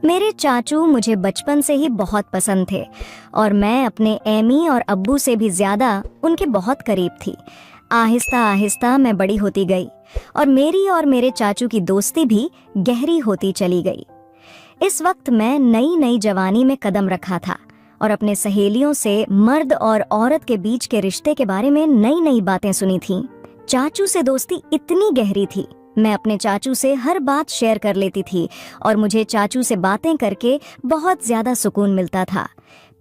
मेरे चाचू मुझे बचपन से ही बहुत पसंद थे और मैं अपने एमी और अब्बू से भी ज्यादा उनके बहुत करीब थी। आहिस्ता आहिस्ता मैं बड़ी होती गई और मेरे चाचू की दोस्ती भी गहरी होती चली गई। इस वक्त मैं नई नई जवानी में कदम रखा था और अपने सहेलियों से मर्द और औरत के बीच के रिश्ते के बारे में नई नई बातें सुनी थीं। चाचू से दोस्ती इतनी गहरी थी, मैं अपने चाचू से हर बात शेयर कर लेती थी और मुझे चाचू से बातें करके बहुत ज्यादा सुकून मिलता था।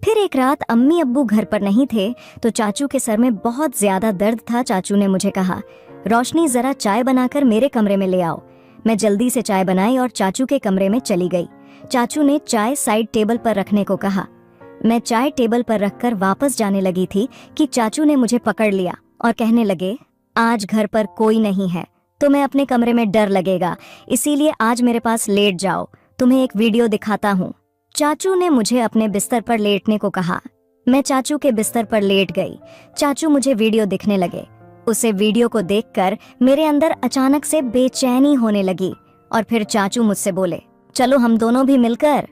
फिर एक रात अम्मी अब्बू घर पर नहीं थे तो चाचू के सर में बहुत ज्यादा दर्द था। चाचू ने मुझे कहा, रोशनी जरा चाय बनाकर मेरे कमरे में ले आओ। मैं जल्दी से चाय बनाई और चाचू के कमरे में चली गई। चाचू ने चाय साइड टेबल पर रखने को कहा। मैं चाय टेबल पर रखकर वापस जाने लगी थी कि चाचू ने मुझे पकड़ लिया और कहने लगे, आज घर पर कोई नहीं है, तुम्हें अपने कमरे में डर लगेगा, इसीलिए आज मेरे पास लेट जाओ, तुम्हें एक वीडियो दिखाता हूँ। चाचू ने मुझे अपने बिस्तर पर लेटने को कहा। मैं चाचू के बिस्तर पर लेट गई। चाचू मुझे वीडियो दिखने लगे। उसे वीडियो को देखकर मेरे अंदर अचानक से बेचैनी होने लगी और फिर चाचू मुझसे बोले, चलो हम दोनों भी मिलकर।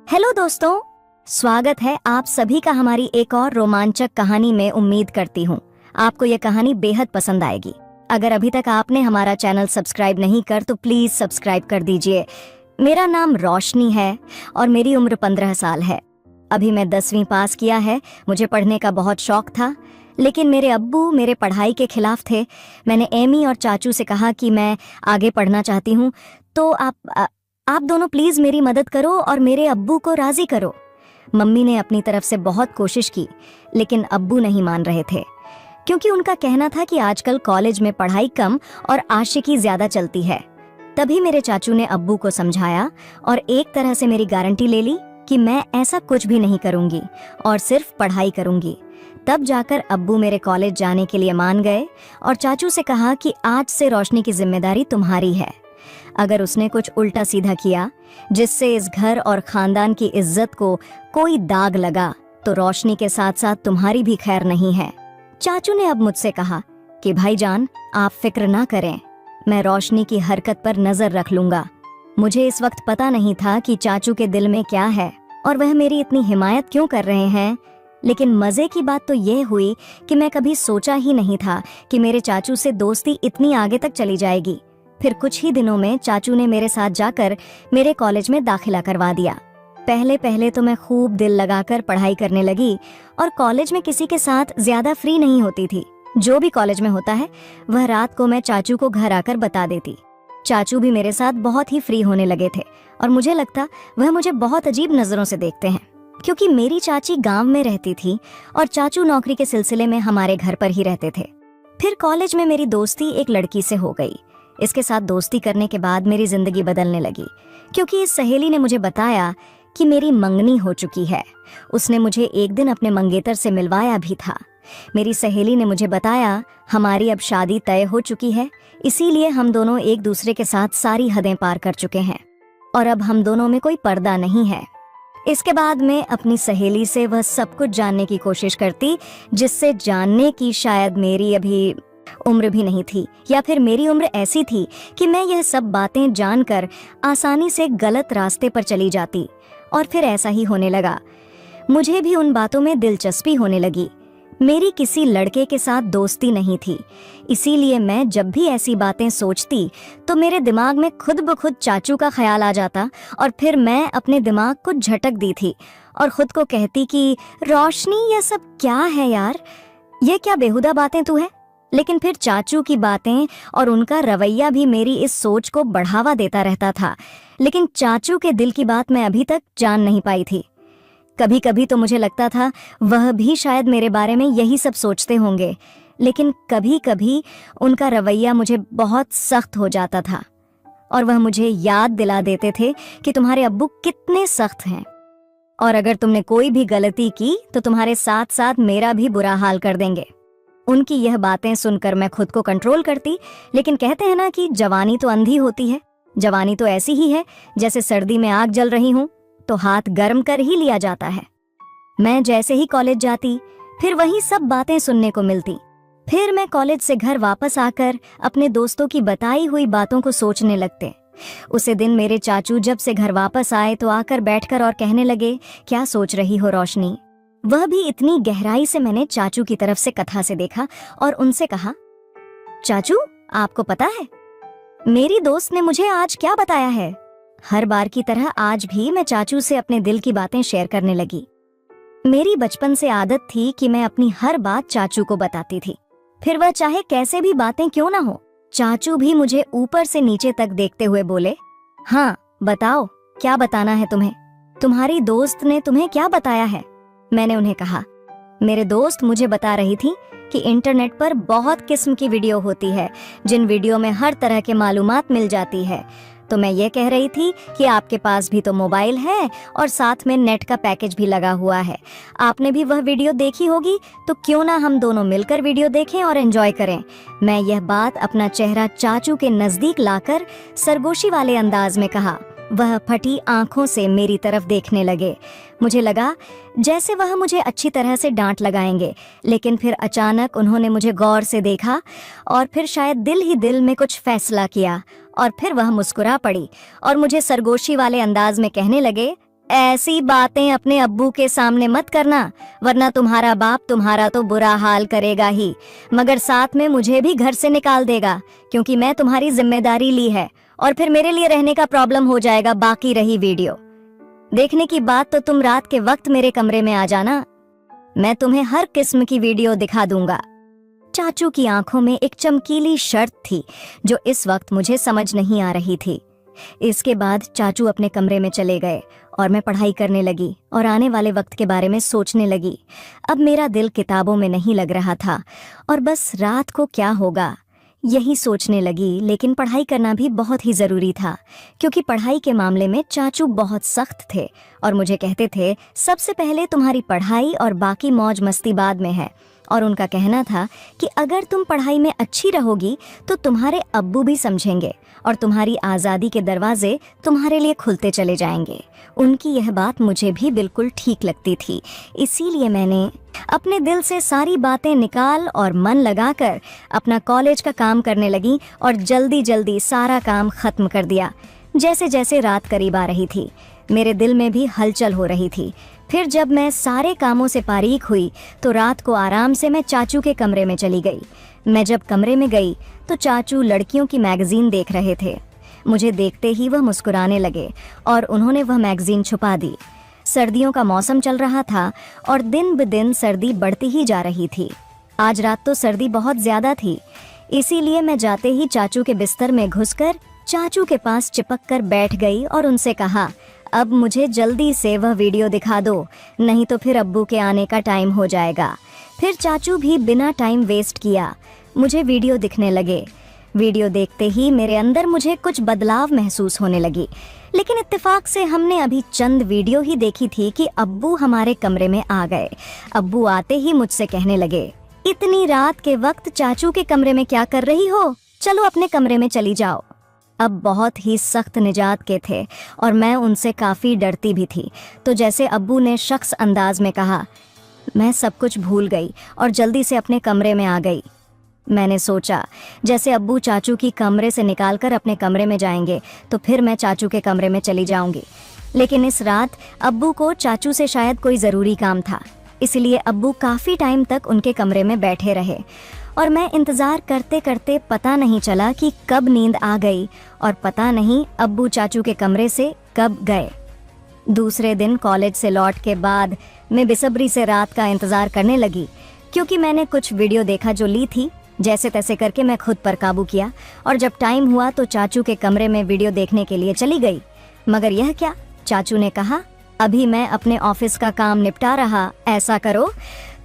हेलो दोस्तों, स्वागत है आप सभी का हमारी एक और रोमांचक कहानी में। उम्मीद करती हूँ आपको ये कहानी बेहद पसंद आएगी। अगर अभी तक आपने हमारा चैनल सब्सक्राइब नहीं कर तो प्लीज सब्सक्राइब कर दीजिए। मेरा नाम रोशनी है और मेरी उम्र 15 साल है। अभी मैं 10वीं पास किया है। मुझे पढ़ने का बहुत शौक था, लेकिन मेरे अब्बू मेरे पढ़ाई के खिलाफ थे। मैंने एमी और चाचू से कहा कि मैं आगे पढ़ना चाहती हूँ, तो आप दोनों प्लीज मेरी मदद करो और मेरे अब्बू को राजी करो। मम्मी ने अपनी तरफ से बहुत कोशिश की, लेकिन अब्बू नहीं मान रहे थे, क्योंकि उनका कहना था कि आजकल कॉलेज में पढ़ाई कम और आशिकी ज्यादा चलती है। तभी मेरे चाचू ने अब्बू को समझाया और एक तरह से मेरी गारंटी ले ली कि मैं ऐसा कुछ भी नहीं करूंगी और सिर्फ पढ़ाई करूंगी। तब जाकर अब्बू मेरे कॉलेज जाने के लिए मान गए और चाचू से कहा कि आज से रोशनी की जिम्मेदारी तुम्हारी है। अगर उसने कुछ उल्टा सीधा किया जिससे इस घर और खानदान की इज्जत को कोई दाग लगा तो रोशनी के साथ साथ तुम्हारी भी खैर नहीं है। चाचू ने अब मुझसे कहा कि भाईजान, आप फिक्र ना करें, मैं रोशनी की हरकत पर नजर रख लूंगा। मुझे इस वक्त पता नहीं था कि चाचू के दिल में क्या है और वह मेरी इतनी हिमायत क्यों कर रहे हैं, लेकिन मजे की बात तो यह हुई कि मैं कभी सोचा ही नहीं था कि मेरे चाचू से दोस्ती इतनी आगे तक चली जाएगी। फिर कुछ ही दिनों में चाचू ने मेरे साथ जाकर मेरे कॉलेज में दाखिला करवा दिया। पहले पहले तो मैं खूब दिल लगाकर पढ़ाई करने लगी और कॉलेज में किसी के साथ ज्यादा फ्री नहीं होती थी। जो भी कॉलेज में होता है वह रात को मैं चाचू को घर आकर बता देती। चाचू भी मेरे साथ बहुत ही फ्री होने लगे थे और मुझे लगता वह मुझे बहुत अजीब नजरों से देखते हैं, क्योंकि मेरी चाची गांव में रहती थी और चाचू नौकरी के सिलसिले में हमारे घर पर ही रहते थे। फिर कॉलेज में मेरी दोस्ती एक लड़की से हो गई। इसके साथ दोस्ती करने के बाद मेरी जिंदगी बदलने लगी, क्योंकि इस सहेली ने मुझे बताया कि मेरी मंगनी हो चुकी है। उसने मुझे एक दिन अपने मंगेतर से मिलवाया भी था। मेरी सहेली ने मुझे बताया हमारी अब शादी तय हो चुकी है, इसीलिए हम दोनों एक दूसरे के साथ सारी हदें पार कर चुके हैं और अब हम दोनों में कोई पर्दा नहीं है। इसके बाद मैं अपनी सहेली से वह सब कुछ जानने की कोशिश करती जिससे जानने की शायद मेरी अभी उम्र भी नहीं थी, या फिर मेरी उम्र ऐसी थी कि मैं यह सब बातें जानकर आसानी से गलत रास्ते पर चली जाती। और फिर ऐसा ही होने लगा। मुझे भी उन बातों में दिलचस्पी होने लगी। मेरी किसी लड़के के साथ दोस्ती नहीं थी, इसीलिए मैं जब भी ऐसी बातें सोचती तो मेरे दिमाग में खुद ब खुद चाचू का ख्याल आ जाता और फिर मैं अपने दिमाग को झटक दी थी और खुद को कहती कि रोशनी, यह सब क्या है यार, ये क्या बेहुदा बातें तू है। लेकिन फिर चाचू की बातें और उनका रवैया भी मेरी इस सोच को बढ़ावा देता रहता था, लेकिन चाचू के दिल की बात मैं अभी तक जान नहीं पाई थी। कभी कभी तो मुझे लगता था वह भी शायद मेरे बारे में यही सब सोचते होंगे, लेकिन कभी कभी उनका रवैया मुझे बहुत सख्त हो जाता था और वह मुझे याद दिला देते थे कि तुम्हारे अब्बू कितने सख्त हैं और अगर तुमने कोई भी गलती की तो तुम्हारे साथ साथ मेरा भी बुरा हाल कर देंगे। उनकी यह बातें सुनकर मैं खुद को कंट्रोल करती, लेकिन कहते हैं ना कि जवानी तो अंधी होती है। जवानी तो ऐसी ही है जैसे सर्दी में आग जल रही हूँ तो हाथ गर्म कर ही लिया जाता है। मैं जैसे ही कॉलेज जाती फिर वही सब बातें सुनने को मिलती। फिर मैं कॉलेज से घर वापस आकर अपने दोस्तों की बताई हुई बातों को सोचने लगते उसे दिन मेरे चाचू जब से घर वापस आए तो आकर बैठकर और कहने लगे, क्या सोच रही हो रोशनी? वह भी इतनी गहराई से मैंने चाचू की तरफ से कथा से देखा और उनसे कहा, चाचू आपको पता है मेरी दोस्त ने मुझे आज क्या बताया है? हर बार की तरह आज भी मैं चाचू से अपने दिल की बातें शेयर करने लगी। मेरी बचपन से आदत थी कि मैं अपनी हर बात चाचू को बताती थी, फिर वह चाहे कैसे भी बातें क्यों ना हो। चाचू भी मुझे ऊपर से नीचे तक देखते हुए बोले, हाँ बताओ, क्या बताना है तुम्हें? तुम्हारी दोस्त ने तुम्हें क्या बताया है? मैंने उन्हें कहा, मेरे दोस्त मुझे बता रही थी कि इंटरनेट पर बहुत किस्म की वीडियो होती है, जिन वीडियो में हर तरह के मालूमात मिल जाती है। तो मैं ये कह रही थी कि आपके पास भी तो मोबाइल है और साथ में नेट का पैकेज भी लगा हुआ है, आपने भी वह वीडियो देखी होगी, तो क्यों ना हम दोनों मिलकर वीडियो देखें और एंजॉय करें। मैं यह बात अपना चेहरा चाचू के नजदीक लाकर सरगोशी वाले अंदाज में कहा। वह फटी आंखों से मेरी तरफ देखने लगे। मुझे लगा जैसे वह मुझे अच्छी तरह से डांट लगाएंगे, लेकिन फिर अचानक उन्होंने मुझे गौर से देखा और फिर शायद दिल ही दिल में कुछ फैसला किया और फिर वह मुस्कुरा पड़ी और मुझे सरगोशी वाले अंदाज में कहने लगे, ऐसी बातें अपने अब्बू के सामने मत करना, वरना तुम्हारा बाप तुम्हारा तो बुरा हाल करेगा ही, मगर साथ में मुझे भी घर से निकाल देगा, क्योंकि मैं तुम्हारी जिम्मेदारी ली है और फिर मेरे लिए रहने का प्रॉब्लम हो जाएगा। बाकी रही वीडियो देखने की बात, तो तुम रात के वक्त मेरे कमरे में आ जाना, मैं तुम्हें हर किस्म की वीडियो दिखा दूंगा। चाचू की आंखों में एक चमकीली शर्त थी जो इस वक्त मुझे समझ नहीं आ रही थी। इसके बाद चाचू अपने कमरे में चले गए और मैं पढ़ाई करने लगी और आने वाले वक्त के बारे में सोचने लगी। अब मेरा दिल किताबों में नहीं लग रहा था और बस रात को क्या होगा यही सोचने लगी। लेकिन पढ़ाई करना भी बहुत ही ज़रूरी था, क्योंकि पढ़ाई के मामले में चाचू बहुत सख्त थे और मुझे कहते थे, सबसे पहले तुम्हारी पढ़ाई और बाकी मौज मस्ती बाद में है। और उनका कहना था कि अगर तुम पढ़ाई में अच्छी रहोगी तो तुम्हारे अब्बू भी समझेंगे और तुम्हारी आज़ादी के दरवाजे तुम्हारे लिए खुलते चले जाएंगे। उनकी यह बात मुझे भी बिल्कुल ठीक लगती थी, इसीलिए मैंने अपने दिल से सारी बातें निकाल और मन लगाकर अपना कॉलेज का काम करने लगी और जल्दी जल्दी सारा काम खत्म कर दिया। जैसे जैसे रात करीब आ रही थी, मेरे दिल में भी हलचल हो रही थी। फिर जब मैं सारे कामों से फारिग हुई तो रात को आराम से मैं चाचू के कमरे में चली गई। मैं जब कमरे में गई तो चाचू लड़कियों की मैगजीन देख रहे थे। मुझे देखते ही वह मुस्कुराने लगे और उन्होंने वह मैगजीन छुपा दी। सर्दियों का मौसम चल रहा था और दिन ब दिन सर्दी बढ़ती ही जा रही थी। आज रात तो सर्दी बहुत ज़्यादा थी, इसीलिए मैं जाते ही चाचू के बिस्तर में घुसकर चाचू के पास चिपक कर बैठ गई और उनसे कहा, अब मुझे जल्दी से वह वीडियो दिखा दो, नहीं तो फिर अब्बू के आने का टाइम हो जाएगा। फिर चाचू भी बिना टाइम वेस्ट किया मुझे वीडियो दिखने लगे। वीडियो देखते ही मेरे अंदर मुझे कुछ बदलाव महसूस होने लगी, लेकिन इत्तेफाक से हमने अभी चंद वीडियो ही देखी थी कि अब्बू हमारे कमरे में आ गए। अब्बू आते ही मुझसे कहने लगे, इतनी रात के वक्त चाचू के कमरे में क्या कर रही हो? चलो अपने कमरे में चली जाओ। अब बहुत ही सख्त निजात के थे और मैं उनसे काफ़ी डरती भी थी। तो जैसे अब्बू ने शख्स अंदाज में कहा, मैं सब कुछ भूल गई और जल्दी से अपने कमरे में आ गई। मैंने सोचा जैसे अब्बू चाचू की कमरे से निकालकर अपने कमरे में जाएंगे तो फिर मैं चाचू के कमरे में चली जाऊंगी। लेकिन इस रात अब्बू को चाचू से शायद कोई ज़रूरी काम था, इसलिए अब्बू काफ़ी टाइम तक उनके कमरे में बैठे रहे और मैं इंतज़ार करते करते पता नहीं चला कि कब नींद आ गई और पता नहीं अब्बू चाचू के कमरे से कब गए। दूसरे दिन कॉलेज से लौट के बाद मैं बेसब्री से रात का इंतज़ार करने लगी, क्योंकि मैंने कुछ वीडियो देखा जो ली थी। जैसे तैसे करके मैं खुद पर काबू किया और जब टाइम हुआ तो चाचू के कमरे में वीडियो देखने के लिए चली गई। मगर यह क्या, चाचू ने कहा, अभी मैं अपने ऑफिस का काम निपटा रहा, ऐसा करो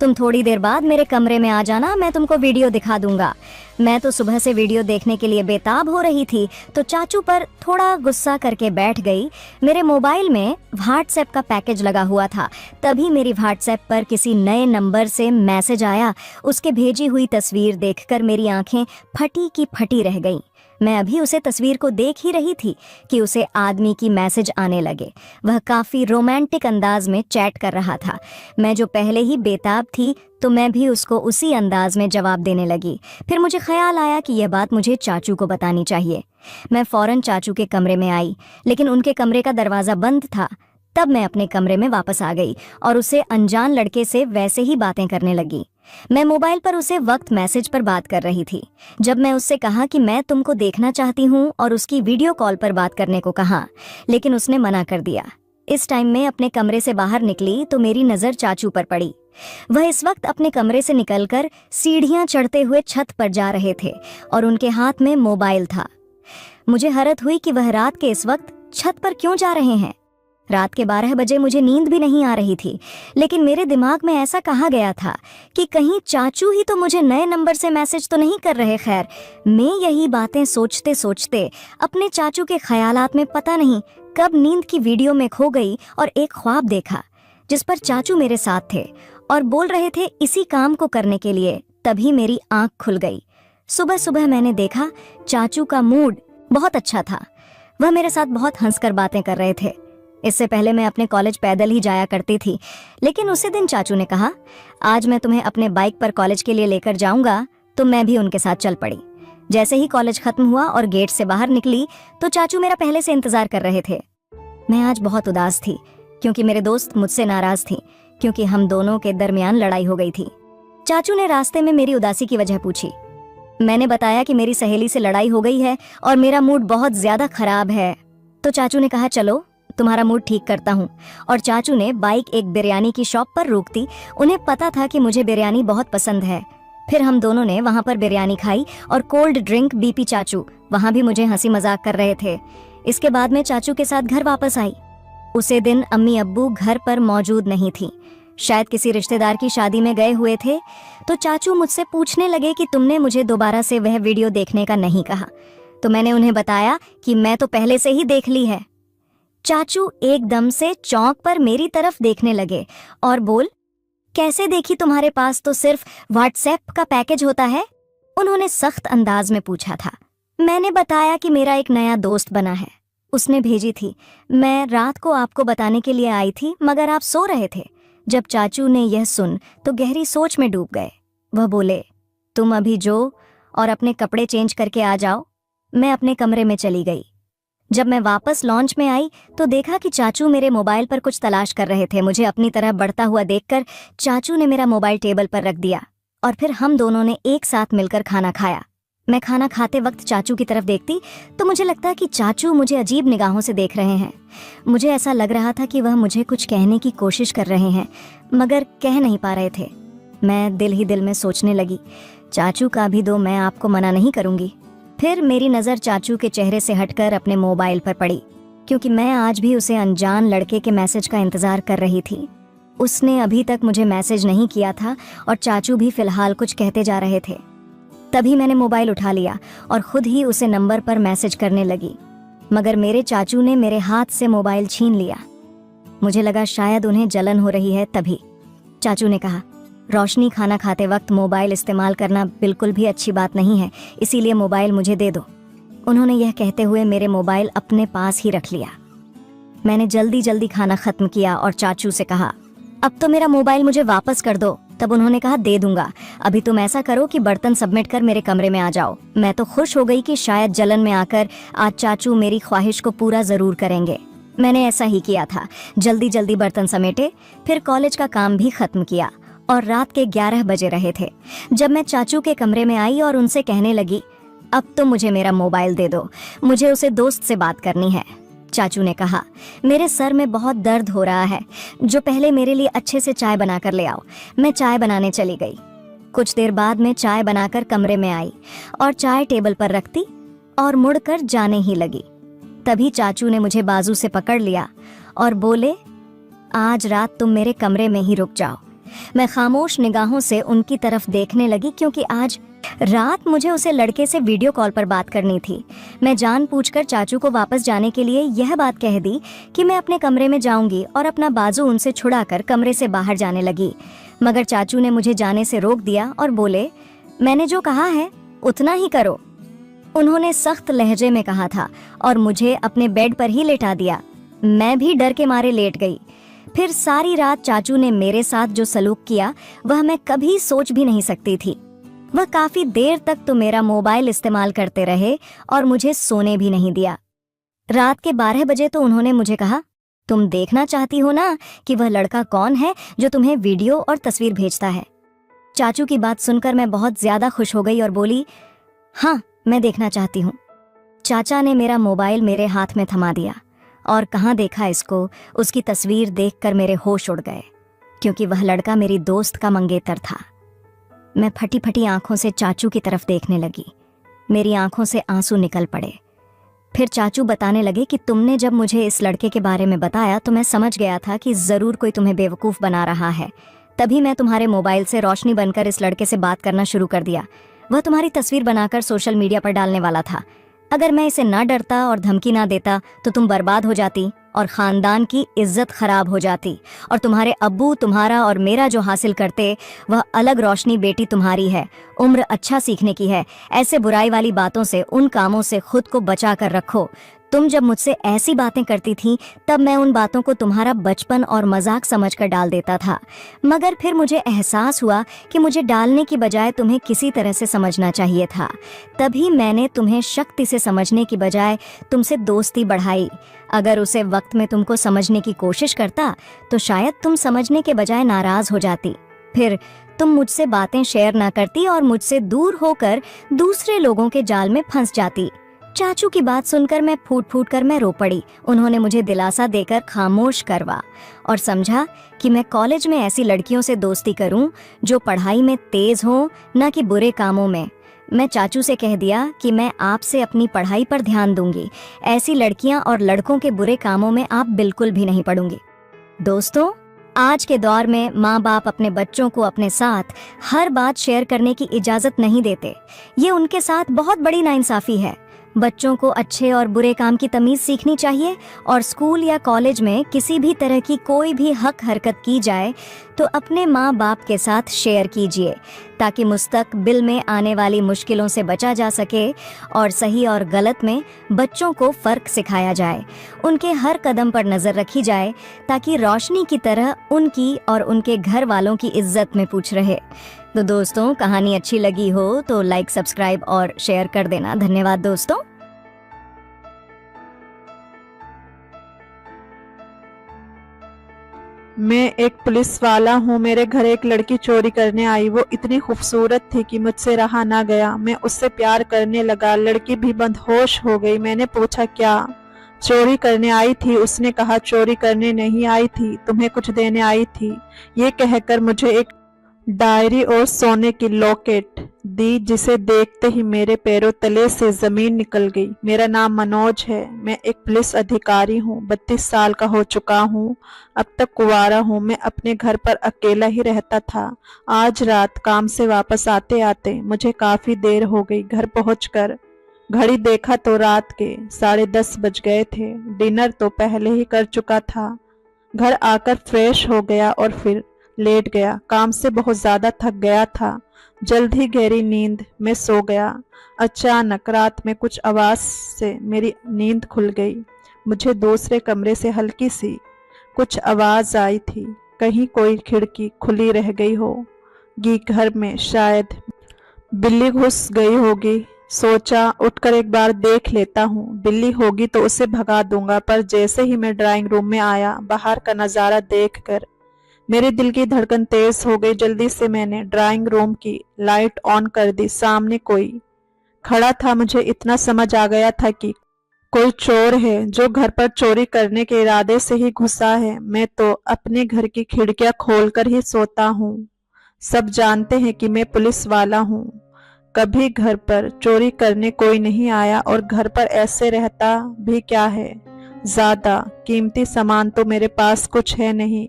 तुम थोड़ी देर बाद मेरे कमरे में आ जाना, मैं तुमको वीडियो दिखा दूंगा। मैं तो सुबह से वीडियो देखने के लिए बेताब हो रही थी, तो चाचू पर थोड़ा गुस्सा करके बैठ गई। मेरे मोबाइल में व्हाट्सएप का पैकेज लगा हुआ था, तभी मेरी व्हाट्सएप पर किसी नए नंबर से मैसेज आया। उसके भेजी हुई तस्वीर देखकर मेरी आंखें फटी की फटी रह गईं। मैं अभी उसे तस्वीर को देख ही रही थी कि उसे आदमी की मैसेज आने लगे। वह काफ़ी रोमांटिक अंदाज में चैट कर रहा था। मैं जो पहले ही बेताब थी तो मैं भी उसको उसी अंदाज में जवाब देने लगी। फिर मुझे ख्याल आया कि यह बात मुझे चाचू को बतानी चाहिए। मैं फ़ौरन चाचू के कमरे में आई, लेकिन उनके कमरे का दरवाज़ा बंद था। तब मैं अपने कमरे में वापस आ गई और उसे अनजान लड़के से वैसे ही बातें करने लगी। मैं मोबाइल पर उसे वक्त मैसेज पर बात कर रही थी। जब मैं उससे कहा कि मैं तुमको देखना चाहती हूँ और उसकी वीडियो कॉल पर बात करने को कहा, लेकिन उसने मना कर दिया। इस टाइम में अपने कमरे से बाहर निकली तो मेरी नज़र चाचू पर पड़ी। वह इस वक्त अपने कमरे से निकलकर सीढ़ियाँ चढ़ते हुए छत पर जा रहे थे और उनके हाथ में मोबाइल था। मुझे हैरत हुई कि वह रात के इस वक्त छत पर क्यों जा रहे हैं। रात के 12 बजे मुझे नींद भी नहीं आ रही थी, लेकिन मेरे दिमाग में ऐसा कहा गया था कि कहीं चाचू ही तो मुझे नए नंबर से मैसेज तो नहीं कर रहे। खैर, मैं यही बातें सोचते सोचते अपने चाचू के ख्यालात में पता नहीं कब नींद की वीडियो में खो गई और एक ख्वाब देखा जिस पर चाचू मेरे साथ थे और बोल रहे थे इसी काम को करने के लिए। तभी मेरी आंख खुल गई। सुबह सुबह मैंने देखा चाचू का मूड बहुत अच्छा था। वह मेरे साथ बहुत हंसकर बातें कर रहे थे। इससे पहले मैं अपने कॉलेज पैदल ही जाया करती थी, लेकिन उसी दिन चाचू ने कहा आज मैं तुम्हें अपने बाइक पर कॉलेज के लिए लेकर जाऊंगा, तो मैं भी उनके साथ चल पड़ी। जैसे ही कॉलेज खत्म हुआ और गेट से बाहर निकली तो चाचू मेरा पहले से इंतजार कर रहे थे। मैं आज बहुत उदास थी क्योंकि मेरे दोस्त मुझसे नाराज थी क्योंकि हम दोनों के दरमियान लड़ाई हो गई थी। चाचू ने रास्ते में मेरी उदासी की वजह पूछी। मैंने बताया कि मेरी सहेली से लड़ाई हो गई है और मेरा मूड बहुत ज्यादा खराब है। तो चाचू ने कहा चलो तुम्हारा मूड ठीक करता हूँ, और चाचू ने बाइक एक बिरयानी की शॉप पर रोक दी। उन्हें पता था कि मुझे बिरयानी बहुत पसंद है। फिर हम दोनों ने वहाँ पर बिरयानी खाई और कोल्ड ड्रिंक भी पी। चाचू वहाँ भी मुझे हंसी मजाक कर रहे थे। इसके बाद मैं चाचू के साथ घर वापस आई। उसे दिन अम्मी अब्बू घर पर मौजूद नहीं थी, शायद किसी रिश्तेदार की शादी में गए हुए थे। तो चाचू मुझसे पूछने लगे कि तुमने मुझे दोबारा से वह वीडियो देखने का नहीं कहा। तो मैंने उन्हें बताया कि मैं तो पहले से ही देख ली है। चाचू एकदम से चौंक पर मेरी तरफ देखने लगे और बोल कैसे देखी, तुम्हारे पास तो सिर्फ व्हाट्सएप का पैकेज होता है। उन्होंने सख्त अंदाज में पूछा था। मैंने बताया कि मेरा एक नया दोस्त बना है, उसने भेजी थी। मैं रात को आपको बताने के लिए आई थी मगर आप सो रहे थे। जब चाचू ने यह सुन तो गहरी सोच में डूब गए। वह बोले तुम अभी जो और अपने कपड़े चेंज करके आ जाओ। मैं अपने कमरे में चली गई। जब मैं वापस लॉन्च में आई तो देखा कि चाचू मेरे मोबाइल पर कुछ तलाश कर रहे थे। मुझे अपनी तरफ बढ़ता हुआ देखकर चाचू ने मेरा मोबाइल टेबल पर रख दिया और फिर हम दोनों ने एक साथ मिलकर खाना खाया। मैं खाना खाते वक्त चाचू की तरफ देखती तो मुझे लगता कि चाचू मुझे अजीब निगाहों से देख रहे हैं। मुझे ऐसा लग रहा था कि वह मुझे कुछ कहने की कोशिश कर रहे हैं मगर कह नहीं पा रहे थे। मैं दिल ही दिल में सोचने लगी चाचू का भी दो, मैं आपको मना नहीं करूंगी। फिर मेरी नज़र चाचू के चेहरे से हटकर अपने मोबाइल पर पड़ी क्योंकि मैं आज भी उसे अनजान लड़के के मैसेज का इंतज़ार कर रही थी। उसने अभी तक मुझे मैसेज नहीं किया था और चाचू भी फिलहाल कुछ कहते जा रहे थे। तभी मैंने मोबाइल उठा लिया और खुद ही उसे नंबर पर मैसेज करने लगी, मगर मेरे चाचू ने मेरे हाथ से मोबाइल छीन लिया। मुझे लगा शायद उन्हें जलन हो रही है। तभी चाचू ने कहा रोशनी, खाना खाते वक्त मोबाइल इस्तेमाल करना बिल्कुल भी अच्छी बात नहीं है, इसीलिए मोबाइल मुझे दे दो। उन्होंने यह कहते हुए मेरे मोबाइल अपने पास ही रख लिया। मैंने जल्दी जल्दी खाना खत्म किया और चाचू से कहा अब तो मेरा मोबाइल मुझे वापस कर दो। तब उन्होंने कहा दे दूंगा, अभी तुम ऐसा करो कि बर्तन सबमिट कर मेरे कमरे में आ जाओ। मैं तो खुश हो गई कि शायद जलन में आकर आज चाचू मेरी ख्वाहिश को पूरा जरूर करेंगे। मैंने ऐसा ही किया था। जल्दी जल्दी बर्तन समेटे, फिर कॉलेज का काम भी खत्म किया और रात के 11 बजे रहे थे जब मैं चाचू के कमरे में आई और उनसे कहने लगी अब तो मुझे मेरा मोबाइल दे दो, मुझे उसे दोस्त से बात करनी है। चाचू ने कहा मेरे सर में बहुत दर्द हो रहा है, जो पहले मेरे लिए अच्छे से चाय बनाकर ले आओ। मैं चाय बनाने चली गई। कुछ देर बाद मैं चाय बनाकर कमरे में आई और चाय टेबल पर रखती और मुड़कर जाने ही लगी। तभी चाचू ने मुझे बाजू से पकड़ लिया और बोले आज रात तुम मेरे कमरे में ही रुक जाओ। मैं खामोश निगाहों से उनकी तरफ देखने लगी क्योंकि आज रात मुझे उसे लड़के से वीडियो कॉल पर बात करनी थी। मैं जानबूझकर चाचू को वापस जाने के लिए यह बात कह दी कि मैं अपने कमरे में जाऊंगी और अपना बाजू उनसे छुड़ाकर कमरे से बाहर जाने लगी, मगर चाचू ने मुझे जाने से रोक दिया और बोले मैंने जो कहा है उतना ही करो। उन्होंने सख्त लहजे में कहा था और मुझे अपने बेड पर ही लेटा दिया। मैं भी डर के मारे लेट गई। फिर सारी रात चाचू ने मेरे साथ जो सलूक किया वह मैं कभी सोच भी नहीं सकती थी। वह काफी देर तक तो मेरा मोबाइल इस्तेमाल करते रहे और मुझे सोने भी नहीं दिया। रात के 12 बजे तो उन्होंने मुझे कहा, तुम देखना चाहती हो ना कि वह लड़का कौन है जो तुम्हें वीडियो और तस्वीर भेजता है। चाचू की बात सुनकर मैं बहुत ज्यादा खुश हो गई और बोली, हाँ मैं देखना चाहती हूँ। चाचा ने मेरा मोबाइल मेरे हाथ में थमा दिया और कहाँ देखा इसको, उसकी तस्वीर देखकर मेरे होश उड़ गए, क्योंकि वह लड़का मेरी दोस्त का मंगेतर था। मैं फटी फटी आंखों से चाचू की तरफ देखने लगी। मेरी आंखों से आंसू निकल पड़े। फिर चाचू बताने लगे कि तुमने जब मुझे इस लड़के के बारे में बताया तो मैं समझ गया था कि जरूर कोई तुम्हें बेवकूफ़ बना रहा है। तभी मैं तुम्हारे मोबाइल से रोशनी बनकर इस लड़के से बात करना शुरू कर दिया। वह तुम्हारी तस्वीर बनाकर सोशल मीडिया पर डालने वाला था। अगर मैं इसे ना डरता और धमकी ना देता तो तुम बर्बाद हो जाती और खानदान की इज्जत खराब हो जाती, और तुम्हारे अब्बू तुम्हारा और मेरा जो हासिल करते वह अलग। रोशनी बेटी तुम्हारी है, उम्र अच्छा सीखने की है। ऐसे बुराई वाली बातों से, उन कामों से खुद को बचा कर रखो। तुम जब मुझसे ऐसी बातें करती थी तब मैं उन बातों को तुम्हारा बचपन और मजाक समझकर डाल देता था, मगर फिर मुझे एहसास हुआ कि मुझे डालने की बजाय तुम्हें किसी तरह से समझना चाहिए था। तभी मैंने तुम्हें शक्ति से समझने की बजाय तुमसे दोस्ती बढ़ाई। अगर उसे वक्त में तुमको समझने की कोशिश करता तो शायद तुम समझने के बजाय नाराज हो जाती। फिर तुम मुझसे बातें शेयर ना करती और मुझसे दूर होकर दूसरे लोगों के जाल में फंस जाती। चाचू की बात सुनकर मैं फूट फूट कर मैं रो पड़ी। उन्होंने मुझे दिलासा देकर खामोश करवा और समझा कि मैं कॉलेज में ऐसी लड़कियों से दोस्ती करूं जो पढ़ाई में तेज हों, न कि बुरे कामों में। मैं चाचू से कह दिया कि मैं आपसे अपनी पढ़ाई पर ध्यान दूंगी। ऐसी लड़कियां और लड़कों के बुरे कामों में आप बिल्कुल भी नहीं पड़ूंगी। दोस्तों, आज के दौर में माँ बाप अपने बच्चों को अपने साथ हर बात शेयर करने की इजाज़त नहीं देते। ये उनके साथ बहुत बड़ी नाइंसाफ़ी है। बच्चों को अच्छे और बुरे काम की तमीज़ सीखनी चाहिए, और स्कूल या कॉलेज में किसी भी तरह की कोई भी हक हरकत की जाए तो अपने माँ बाप के साथ शेयर कीजिए, ताकि मुस्तकबिल में आने वाली मुश्किलों से बचा जा सके और सही और गलत में बच्चों को फ़र्क सिखाया जाए। उनके हर कदम पर नज़र रखी जाए ताकि रोशनी की तरह उनकी और उनके घर वालों की इज्जत में पूछ रहे। तो दोस्तों, कहानी अच्छी लगी हो तो लाइक, सब्सक्राइब और शेयर कर देना। धन्यवाद दोस्तों। मैं एक पुलिस वाला हूँ। मेरे घर एक लड़की चोरी करने आई। वो इतनी खूबसूरत थी कि मुझसे रहा ना गया। मैं उससे प्यार करने लगा। लड़की भी बदहोश हो गई। मैंने पूछा, क्या चोरी करने आई थी? उसने कहा, चोरी करने नहीं आई थी, तुम्हें कुछ देने आई थी। ये कहकर मुझे एक डायरी और सोने की लॉकेट दी, जिसे देखते ही मेरे पैरों तले से जमीन निकल गई। मेरा नाम मनोज है। मैं एक पुलिस अधिकारी हूँ। 32 साल का हो चुका हूँ। अब तक कुंवारा हूँ। मैं अपने घर पर अकेला ही रहता था। आज रात काम से वापस आते आते मुझे काफी देर हो गई। घर पहुंचकर घड़ी देखा तो रात के 10:30 बज गए थे। डिनर तो पहले ही कर चुका था। घर आकर फ्रेश हो गया और फिर लेट गया। काम से बहुत ज्यादा थक गया था। जल्द ही गहरी नींद में सो गया। अचानक रात में कुछ आवाज से मेरी नींद खुल गई। मुझे दूसरे कमरे से हल्की सी कुछ आवाज आई थी। कहीं कोई खिड़की खुली रह गई होगी घर में, शायद बिल्ली घुस गई होगी। सोचा, उठकर एक बार देख लेता हूँ। बिल्ली होगी तो उसे भगा दूंगा। पर जैसे ही मैं ड्राइंग रूम में आया, बाहर का नजारा देखकर मेरे दिल की धड़कन तेज हो गई। जल्दी से मैंने ड्राइंग रूम की लाइट ऑन कर दी। सामने कोई खड़ा था। मुझे इतना समझ आ गया था कि कोई चोर है जो घर पर चोरी करने के इरादे से ही घुसा है। मैं तो अपने घर की खिड़कियां खोलकर ही सोता हूँ। सब जानते हैं कि मैं पुलिस वाला हूँ। कभी घर पर चोरी करने कोई नहीं आया, और घर पर ऐसे रहता भी क्या है। ज्यादा कीमती सामान तो मेरे पास कुछ है नहीं।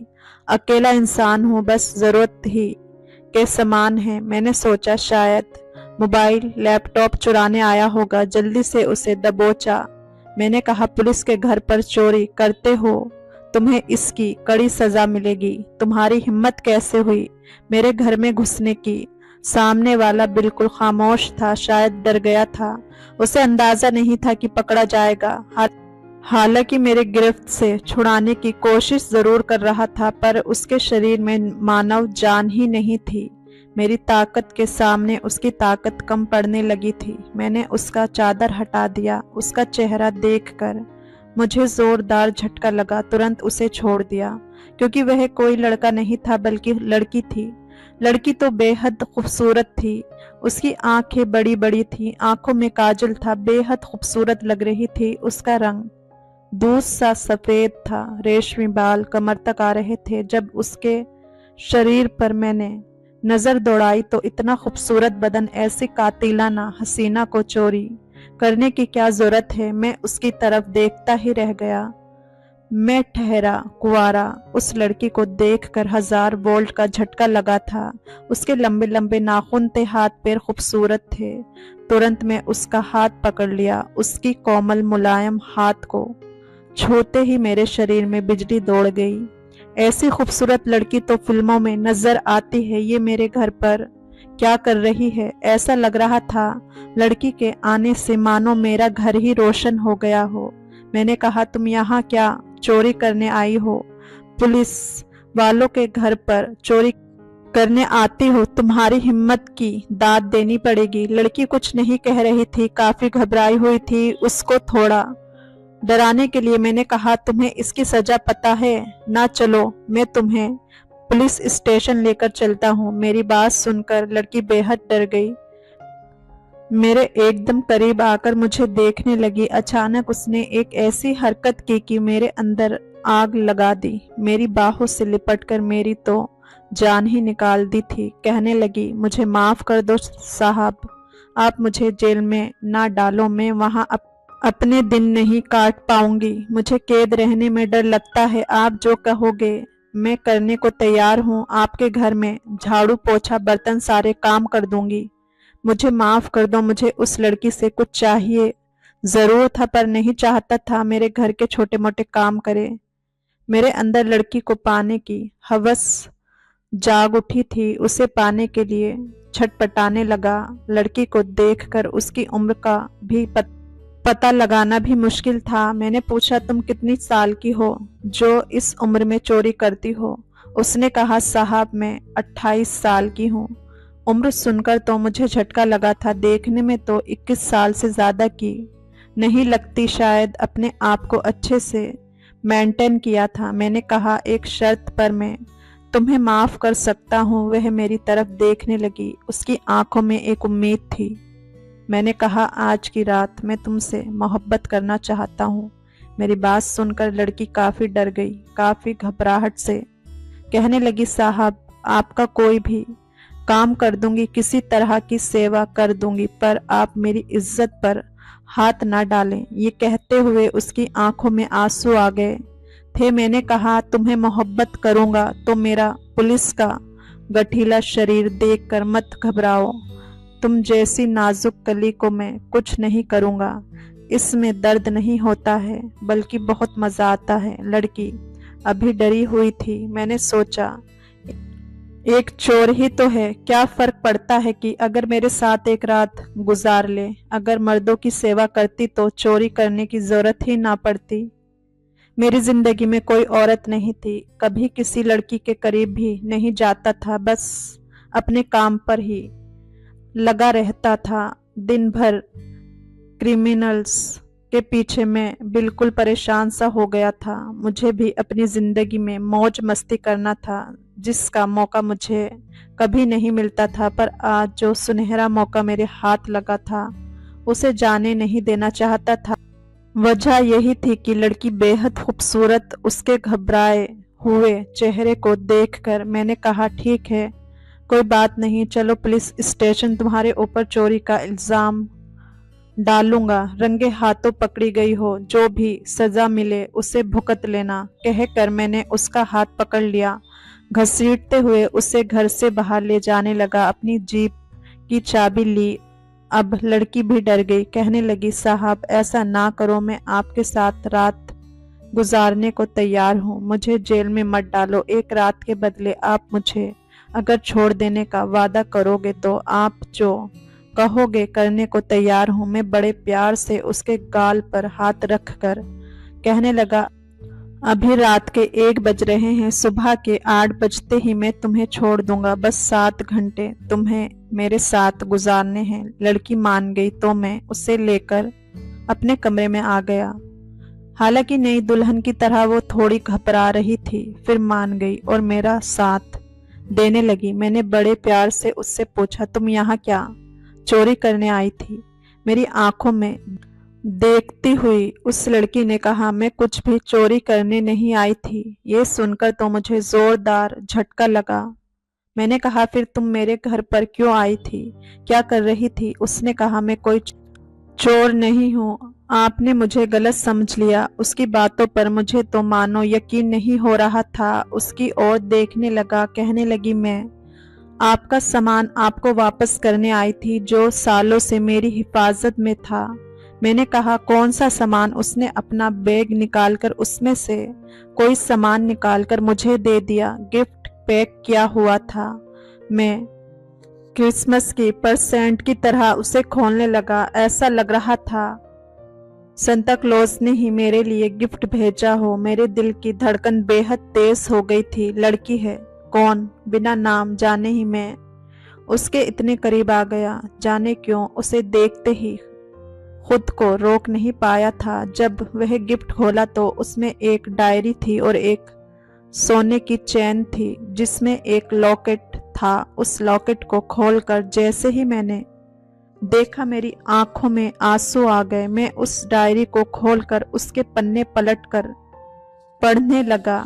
अकेला इंसान हूँ, बस जरूरत ही के सामान है। मैंने सोचा शायद मोबाइल, लैपटॉप चुराने आया होगा। जल्दी से उसे दबोचा। मैंने कहा, पुलिस के घर पर चोरी करते हो, तुम्हें इसकी कड़ी सजा मिलेगी। तुम्हारी हिम्मत कैसे हुई मेरे घर में घुसने की? सामने वाला बिल्कुल खामोश था, शायद डर गया था। उसे अंदाजा नहीं था कि पकड़ा जाएगा। हालांकि मेरे गिरफ्त से छुड़ाने की कोशिश जरूर कर रहा था, पर उसके शरीर में मानव जान ही नहीं थी। मेरी ताकत के सामने उसकी ताकत कम पड़ने लगी थी। मैंने उसका चादर हटा दिया। उसका चेहरा देखकर मुझे जोरदार झटका लगा। तुरंत उसे छोड़ दिया, क्योंकि वह कोई लड़का नहीं था बल्कि लड़की थी। लड़की तो बेहद खूबसूरत थी। उसकी आंखें बड़ी बड़ी थी, आंखों में काजल था, बेहद खूबसूरत लग रही थी। उसका रंग दूध सा सफेद था, रेशमी बाल कमर तक आ रहे थे। जब उसके शरीर पर मैंने नजर दौड़ाई तो इतना खूबसूरत बदन, ऐसी कातिलाना हसीना को चोरी करने की क्या जरूरत है। मैं उसकी तरफ देखता ही रह गया। मैं ठहरा कुंवारा उस लड़की को देखकर 1000 वोल्ट का झटका लगा था। उसके लंबे लंबे नाखून थे, हाथ पैर खूबसूरत थे। तुरंत मैं उसका हाथ पकड़ लिया। उसकी कोमल मुलायम हाथ को छूते ही मेरे शरीर में बिजली दौड़ गई। ऐसी खूबसूरत लड़की तो फिल्मों में नजर आती है, ये मेरे घर पर क्या कर रही है। ऐसा लग रहा था लड़की के आने से मानो मेरा घर ही रोशन हो गया हो। मैंने कहा, तुम यहाँ क्या चोरी करने आई हो? पुलिस वालों के घर पर चोरी करने आती हो? तुम्हारी हिम्मत की दाद देनी पड़ेगी। लड़की कुछ नहीं कह रही थी, काफी घबराई हुई थी। उसको थोड़ा डराने के लिए मैंने कहा, तुम्हें इसकी सजा पता है ना? चलो मैं तुम्हें पुलिस स्टेशन लेकर चलता हूँ। मेरी बात सुनकर लड़की बेहद डर गई। मेरे एकदम करीब आकर मुझे देखने लगी। अचानक उसने एक ऐसी हरकत की कि मेरे अंदर आग लगा दी। मेरी बाहों से लिपटकर मेरी तो जान ही निकाल दी थी। कहने लगी, मुझे माफ कर दो साहब, आप मुझे जेल में ना डालो। मैं वहाँ अपने दिन नहीं काट पाऊंगी। मुझे कैद रहने में डर लगता है। आप जो कहोगे मैं करने को तैयार हूँ। आपके घर में झाड़ू पोछा बर्तन सारे काम कर दूंगी। मुझे माफ कर दो। मुझे उस लड़की से कुछ चाहिए जरूर था, पर नहीं चाहता था मेरे घर के छोटे मोटे काम करे। मेरे अंदर लड़की को पाने की हवस जाग उठी थी। उसे पाने के लिए छटपटाने लगा। लड़की को देखकर उसकी उम्र का भी पता लगाना भी मुश्किल था। मैंने पूछा, तुम कितनी साल की हो जो इस उम्र में चोरी करती हो? उसने कहा, साहब मैं 28 साल की हूँ। उम्र सुनकर तो मुझे झटका लगा था। देखने में तो 21 साल से ज्यादा की नहीं लगती। शायद अपने आप को अच्छे से मेंटेन किया था। मैंने कहा, एक शर्त पर मैं तुम्हें माफ कर सकता हूँ। वह मेरी तरफ देखने लगी। उसकी आंखों में एक उम्मीद थी। मैंने कहा, आज की रात मैं तुमसे मोहब्बत करना चाहता हूँ। मेरी बात सुनकर लड़की काफी डर गई, काफी घबराहट से कहने लगी, साहब आपका कोई भी काम कर दूंगी, किसी तरह की सेवा कर दूंगी, पर आप मेरी इज्जत पर हाथ ना डालें। ये कहते हुए उसकी आंखों में आंसू आ गए थे। मैंने कहा, तुम्हें मोहब्बत करूंगा तो मेरा पुलिस का गठीला शरीर देखकर मत घबराओ। तुम जैसी नाजुक कली को मैं कुछ नहीं करूंगा। इसमें दर्द नहीं होता है, बल्कि बहुत मजा आता है। लड़की अभी डरी हुई थी। मैंने सोचा, एक चोर ही तो है, क्या फर्क पड़ता है कि अगर मेरे साथ एक रात गुजार ले। अगर मर्दों की सेवा करती तो चोरी करने की जरूरत ही ना पड़ती। मेरी जिंदगी में कोई औरत नहीं थी। कभी किसी लड़की के करीब भी नहीं जाता था, बस अपने काम पर ही लगा रहता था। दिन भर क्रिमिनल्स के पीछे मैं बिल्कुल परेशान सा हो गया था। मुझे भी अपनी जिंदगी में मौज मस्ती करना था, जिसका मौका मुझे कभी नहीं मिलता था। पर आज जो सुनहरा मौका मेरे हाथ लगा था, उसे जाने नहीं देना चाहता था। वजह यही थी कि लड़की बेहद खूबसूरत। उसके घबराए हुए चेहरे को देखकर मैंने कहा, ठीक है, कोई बात नहीं, चलो पुलिस स्टेशन, तुम्हारे ऊपर चोरी का इल्जाम डालूंगा। रंगे हाथों पकड़ी गई हो, जो भी सजा मिले उसे भुगत लेना। कहकर मैंने उसका हाथ पकड़ लिया। घसीटते हुए उसे घर से बाहर ले जाने लगा। अपनी जीप की चाबी ली। अब लड़की भी डर गई। कहने लगी, साहब ऐसा ना करो, मैं आपके साथ रात गुजारने को तैयार हूँ। मुझे जेल में मत डालो। एक रात के बदले आप मुझे अगर छोड़ देने का वादा करोगे तो आप जो कहोगे करने को तैयार हूं। मैं बड़े प्यार से उसके गाल पर हाथ रखकर कहने लगा, अभी रात के 1 बज रहे हैं, सुबह के 8 बजते ही मैं तुम्हें छोड़ दूंगा। बस 7 घंटे तुम्हें मेरे साथ गुजारने हैं। लड़की मान गई तो मैं उसे लेकर अपने कमरे में आ गया। हालांकि नई दुल्हन की तरह वो थोड़ी घबरा रही थी, फिर मान गई और मेरा साथ देने लगी। मैंने बड़े प्यार से उससे पूछा, तुम यहाँ क्या चोरी करने आई थी? मेरी आंखों में देखती हुई उस लड़की ने कहा, मैं कुछ भी चोरी करने नहीं आई थी। ये सुनकर तो मुझे जोरदार झटका लगा। मैंने कहा, फिर तुम मेरे घर पर क्यों आई थी, क्या कर रही थी? उसने कहा, मैं कोई चोर नहीं हूँ, आपने मुझे गलत समझ लिया। उसकी बातों पर मुझे तो मानो यकीन नहीं हो रहा था। उसकी ओर देखने लगा, कहने लगी, मैं आपका सामान आपको वापस करने आई थी जो सालों से मेरी हिफाजत में था। मैंने कहा, कौन सा सामान? उसने अपना बैग निकालकर उसमें से कोई सामान निकालकर मुझे दे दिया। गिफ्ट पैक किया हुआ था। मैं क्रिसमस की परसेंट की तरह उसे खोलने लगा। ऐसा लग रहा था संता क्लॉज ने ही मेरे लिए गिफ्ट भेजा हो। मेरे दिल की धड़कन बेहद तेज हो गई थी। लड़की है कौन? बिना नाम जाने ही मैं उसके इतने करीब आ गया। जाने क्यों उसे देखते ही खुद को रोक नहीं पाया था। जब वह गिफ्ट खोला तो उसमें एक डायरी थी और एक सोने की चेन थी जिसमें एक लॉकेट था। उस लॉकेट को खोलकर जैसे ही मैंने देखा, मेरी आंखों में आंसू आ गए। मैं उस डायरी को खोलकर उसके पन्ने पलटकर पढ़ने लगा।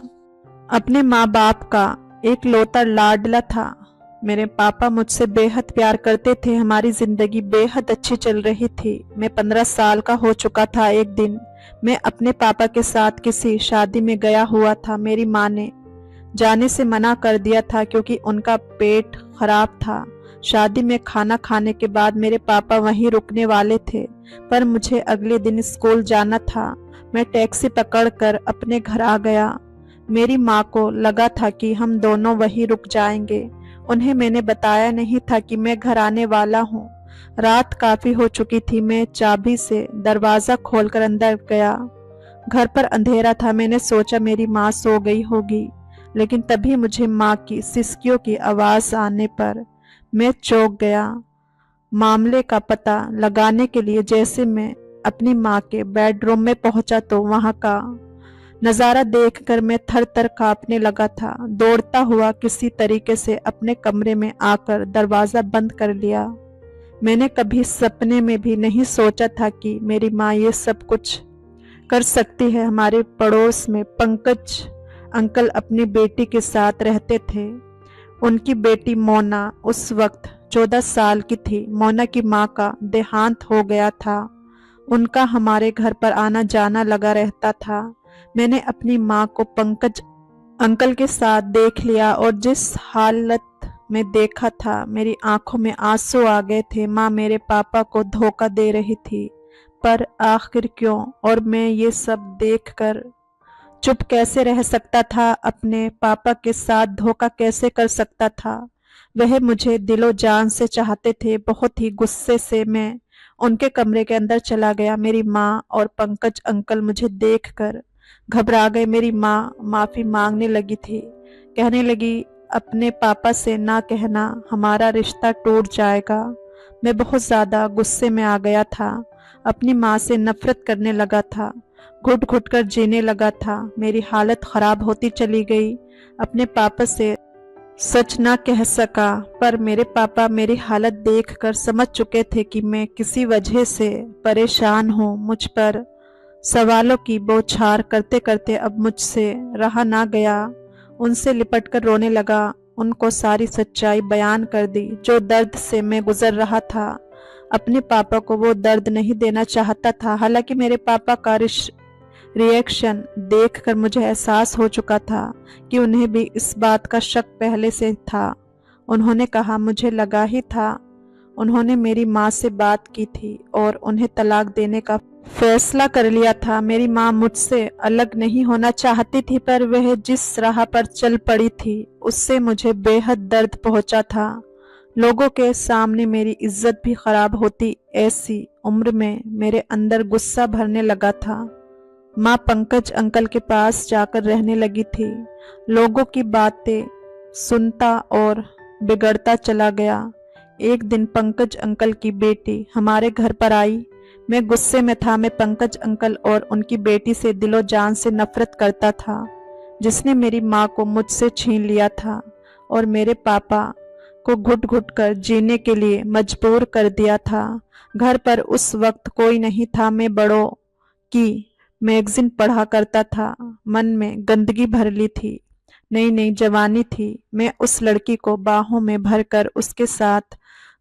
अपने माँ बाप का एक लौता लाडला था। मेरे पापा मुझसे बेहद प्यार करते थे। हमारी जिंदगी बेहद अच्छी चल रही थी। मैं 15 साल का हो चुका था। एक दिन मैं अपने पापा के साथ किसी शादी में गया हुआ था। मेरी माँ ने जाने से मना कर दिया था क्योंकि उनका पेट खराब था। शादी में खाना खाने के बाद मेरे पापा वहीं रुकने वाले थे, पर मुझे अगले दिन स्कूल जाना था। मैं टैक्सी पकड़कर अपने घर आ गया। मेरी माँ को लगा था कि हम दोनों वहीं रुक जाएंगे। उन्हें मैंने बताया नहीं था कि मैं घर आने वाला हूँ। रात काफी हो चुकी थी। मैं चाबी से दरवाजा खोलकर अंदर गया। घर पर अंधेरा था। मैंने सोचा मेरी माँ सो गई होगी, लेकिन तभी मुझे माँ की सिसकियों की आवाज आने पर मैं चौंक गया। मामले का पता लगाने के लिए जैसे मैं अपनी माँ के बेडरूम में पहुंचा तो वहां का नजारा देखकर मैं थर थर कांपने लगा था। दौड़ता हुआ किसी तरीके से अपने कमरे में आकर दरवाजा बंद कर लिया। मैंने कभी सपने में भी नहीं सोचा था कि मेरी माँ ये सब कुछ कर सकती है। हमारे पड़ोस में पंकज अंकल अपनी बेटी के साथ रहते थे। उनकी बेटी मोना उस वक्त 14 साल की थी। मोना की माँ का देहांत हो गया था। उनका हमारे घर पर आना जाना लगा रहता था। मैंने अपनी माँ को पंकज अंकल के साथ देख लिया और जिस हालत में देखा था, मेरी आंखों में आंसू आ गए थे। माँ मेरे पापा को धोखा दे रही थी, पर आखिर क्यों? और मैं ये सब देखकर चुप कैसे रह सकता था? अपने पापा के साथ धोखा कैसे कर सकता था? वह मुझे दिलो जान से चाहते थे। बहुत ही गुस्से से मैं उनके कमरे के अंदर चला गया। मेरी माँ और पंकज अंकल मुझे देखकर घबरा गए। मेरी माँ माफी मांगने लगी थी। कहने लगी, अपने पापा से ना कहना, हमारा रिश्ता टूट जाएगा। मैं बहुत ज्यादा गुस्से में आ गया था। अपनी माँ से नफरत करने लगा था। घुट घुट कर जीने लगा था। मेरी हालत खराब होती चली गई। अपने पापा से सच ना कह सका, पर मेरे पापा मेरी हालत देखकर समझ चुके थे कि मैं किसी वजह से परेशान हूँ। मुझ पर सवालों की बौछार करते करते अब मुझसे रहा ना गया। उनसे लिपटकर रोने लगा। उनको सारी सच्चाई बयान कर दी, जो दर्द से मैं गुजर रहा था। अपने पापा को वो दर्द नहीं देना चाहता था। हालांकि मेरे पापा का रिएक्शन देखकर मुझे एहसास हो चुका था कि उन्हें भी इस बात का शक पहले से था। उन्होंने कहा, मुझे लगा ही था उन्होंने मेरी माँ से बात की थी और उन्हें तलाक देने का फैसला कर लिया था। मेरी माँ मुझसे अलग नहीं होना चाहती थी, पर वह जिस राह पर चल पड़ी थी उससे मुझे बेहद दर्द पहुंचा था। लोगों के सामने मेरी इज्जत भी खराब होती, ऐसी उम्र में मेरे अंदर गुस्सा भरने लगा था। माँ पंकज अंकल के पास जाकर रहने लगी थी। लोगों की बातें सुनता और बिगड़ता चला गया। एक दिन पंकज अंकल की बेटी हमारे घर पर आई। मैं गुस्से में था। मैं पंकज अंकल और उनकी बेटी से दिलो जान से नफरत करता था, जिसने मेरी माँ को मुझसे छीन लिया था और मेरे पापा को घुट घुट कर जीने के लिए मजबूर कर दिया था। घर पर उस वक्त कोई नहीं था। मैं बड़ों की मैगजीन पढ़ा करता था। मन में गंदगी भर ली थी। नई नई जवानी थी। मैं उस लड़की को बाहों में भरकर उसके साथ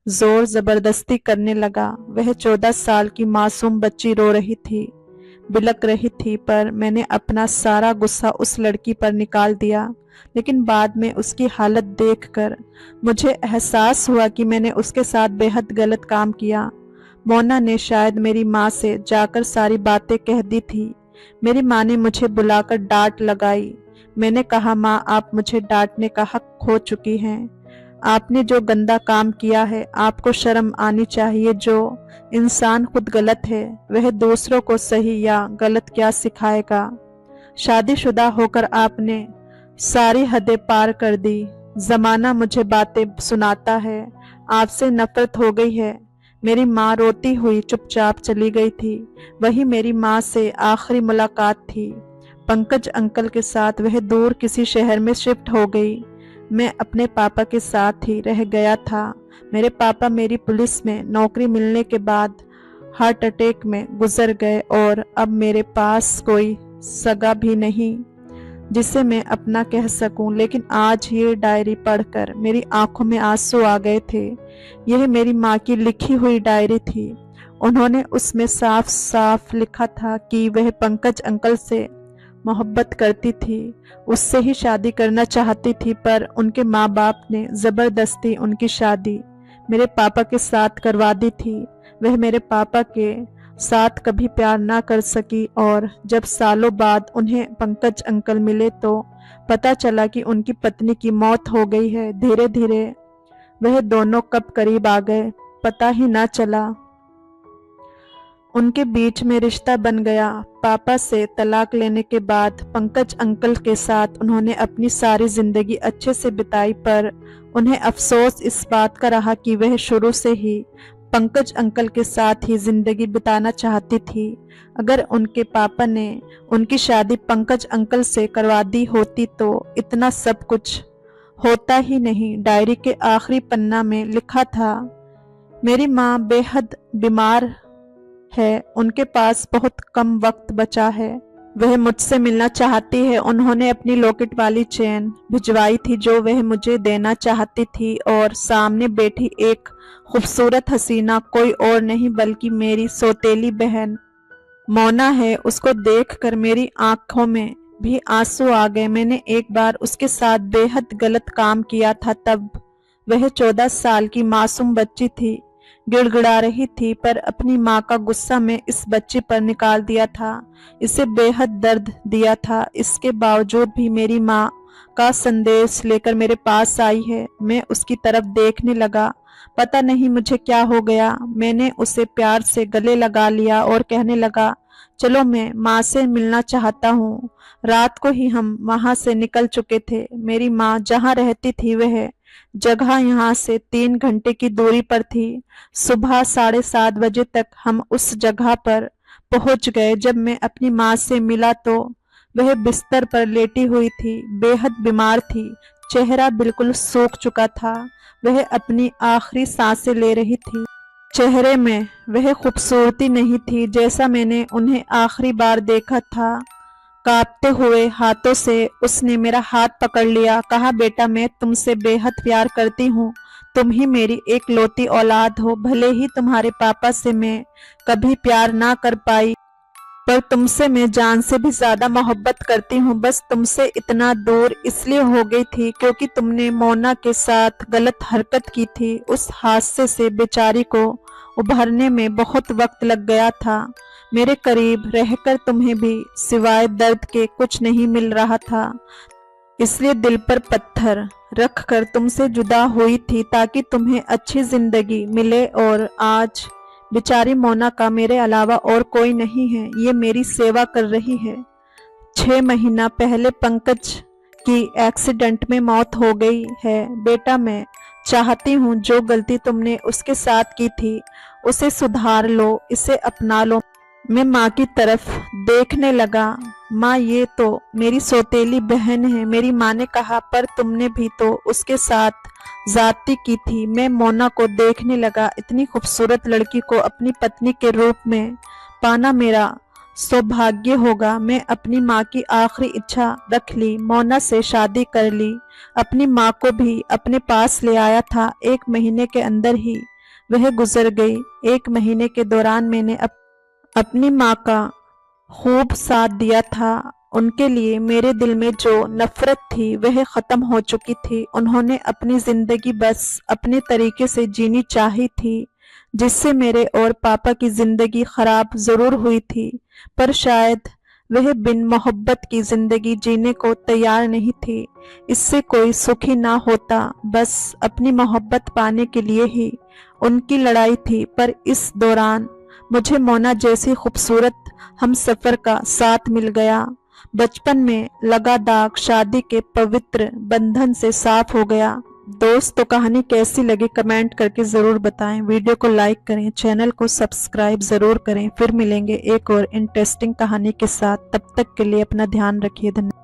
जोर जबरदस्ती करने लगा। वह 14 साल की मासूम बच्ची रो रही थी, बिलक रही थी, पर मैंने अपना सारा गुस्सा उस लड़की पर निकाल दिया। लेकिन बाद में उसकी हालत देखकर मुझे एहसास हुआ कि मैंने उसके साथ बेहद गलत काम किया। मोना ने शायद मेरी माँ से जाकर सारी बातें कह दी थी। मेरी माँ ने मुझे बुलाकर डांट लगाई। मैंने कहा, माँ, आप मुझे डांटने का हक खो चुकी हैं। आपने जो गंदा काम किया है, आपको शर्म आनी चाहिए। जो इंसान खुद गलत है वह दूसरों को सही या गलत क्या सिखाएगा। शादीशुदा होकर आपने सारी हदें पार कर दी। जमाना मुझे बातें सुनाता है, आपसे नफरत हो गई है। मेरी माँ रोती हुई चुपचाप चली गई थी। वही मेरी माँ से आखिरी मुलाकात थी। पंकज अंकल के साथ वह दूर किसी शहर में शिफ्ट हो गई। मैं अपने पापा के साथ ही रह गया था। मेरे पापा मेरी पुलिस में नौकरी मिलने के बाद हार्ट अटैक में गुजर गए और अब मेरे पास कोई सगा भी नहीं जिसे मैं अपना कह सकूं। लेकिन आज ये डायरी पढ़कर मेरी आंखों में आंसू आ गए थे। यह मेरी माँ की लिखी हुई डायरी थी। उन्होंने उसमें साफ साफ लिखा था कि वह पंकज अंकल से मोहब्बत करती थी, उससे ही शादी करना चाहती थी, पर उनके माँ बाप ने जबरदस्ती उनकी शादी मेरे पापा के साथ करवा दी थी। वह मेरे पापा के साथ कभी प्यार ना कर सकी और जब सालों बाद उन्हें पंकज अंकल मिले तो पता चला कि उनकी पत्नी की मौत हो गई है। धीरे धीरे वह दोनों कब करीब आ गए पता ही ना चला। उनके बीच में रिश्ता बन गया। पापा से तलाक लेने के बाद पंकज अंकल के साथ उन्होंने अपनी सारी जिंदगी अच्छे से बिताई, पर उन्हें अफसोस इस बात का रहा कि वह शुरू से ही पंकज अंकल के साथ ही जिंदगी बिताना चाहती थी। अगर उनके पापा ने उनकी शादी पंकज अंकल से करवा दी होती तो इतना सब कुछ होता ही नहीं। डायरी के आखिरी पन्ना में लिखा था, मेरी माँ बेहद बीमार है, उनके पास बहुत कम वक्त बचा है, वह मुझसे मिलना चाहती है। उन्होंने अपनी लॉकेट वाली चेन भिजवाई थी जो वह मुझे देना चाहती थी, और सामने बैठी एक खूबसूरत हसीना कोई और नहीं बल्कि मेरी सौतेली बहन मोना है। उसको देखकर मेरी आंखों में भी आंसू आ गए। मैंने एक बार उसके साथ बेहद गलत काम किया था। तब वह 14 साल की मासूम बच्ची थी, गिड़गिड़ा रही थी, पर अपनी माँ का गुस्सा मैं इस बच्ची पर निकाल दिया था। इसे बेहद दर्द दिया था। इसके बावजूद भी मेरी माँ का संदेश लेकर मेरे पास आई है। मैं उसकी तरफ देखने लगा। पता नहीं मुझे क्या हो गया। मैंने उसे प्यार से गले लगा लिया और कहने लगा, चलो, मैं माँ से मिलना चाहता हूँ। रात को ही हम वहां से निकल चुके थे। मेरी माँ जहाँ रहती थी वह जगह यहाँ से 3 घंटे की दूरी पर थी। सुबह 7:30 बजे तक हम उस जगह पर पहुंच गए। जब मैं अपनी माँ से मिला तो वह बिस्तर पर लेटी हुई थी, बेहद बीमार थी, चेहरा बिल्कुल सूख चुका था। वह अपनी आखिरी सांसें ले रही थी। चेहरे में वह खूबसूरती नहीं थी जैसा मैंने उन्हें आखिरी बार देखा था। कांपते हुए हाथों से उसने मेरा हाथ पकड़ लिया। कहा, बेटा, मैं तुमसे बेहद प्यार करती हूँ। तुम ही मेरी एक लौती औलाद हो। भले ही तुम्हारे पापा से मैं कभी प्यार ना कर पाई, पर तुमसे मैं जान से भी ज्यादा मोहब्बत करती हूँ। बस तुमसे इतना दूर इसलिए हो गई थी क्योंकि तुमने मोना के साथ गलत हरकत की थी। उस हादसे से बेचारी को उभरने में बहुत वक्त लग गया था। मेरे करीब रहकर तुम्हें भी सिवाय दर्द के कुछ नहीं मिल रहा था, इसलिए दिल पर पत्थर रख कर तुमसे जुदा हुई थी ताकि तुम्हें अच्छी जिंदगी मिले। और आज बेचारी मोना का मेरे अलावा और कोई नहीं है, ये मेरी सेवा कर रही है। 6 महीना पहले पंकज की एक्सीडेंट में मौत हो गई है। बेटा, मैं चाहती हूँ जो गलती तुमने उसके साथ की थी उसे सुधार लो, इसे अपना लो। मैं माँ की तरफ देखने लगा। माँ, ये तो मेरी सौतेली बहन है, मेरी माँ ने कहा। पर तुमने भी तो उसके साथ ज्यादती की थी। मैं मोना को देखने लगा। इतनी खूबसूरत लड़की को अपनी पत्नी के रूप में पाना मेरा सौभाग्य होगा। मैं अपनी माँ की आखिरी इच्छा रख ली, मोना से शादी कर ली। अपनी माँ को भी अपने पास ले आया था। 1 महीने के अंदर ही वह गुजर गई। 1 महीने के दौरान मैंने अपनी माँ का खूब साथ दिया था। उनके लिए मेरे दिल में जो नफरत थी वह खत्म हो चुकी थी। उन्होंने अपनी जिंदगी बस अपने तरीके से जीनी चाही थी, जिससे मेरे और पापा की जिंदगी खराब जरूर हुई थी, पर शायद वह बिन मोहब्बत की जिंदगी जीने को तैयार नहीं थी। इससे कोई सुखी ना होता, बस अपनी मोहब्बत पाने के लिए ही उनकी लड़ाई थी। पर इस दौरान मुझे मोना जैसी खूबसूरत हमसफर का साथ मिल गया। बचपन में लगा दाग शादी के पवित्र बंधन से साफ हो गया। दोस्तों, कहानी कैसी लगी कमेंट करके जरूर बताएं। वीडियो को लाइक करें, चैनल को सब्सक्राइब जरूर करें। फिर मिलेंगे एक और इंटरेस्टिंग कहानी के साथ। तब तक के लिए अपना ध्यान रखिए। धन्यवाद।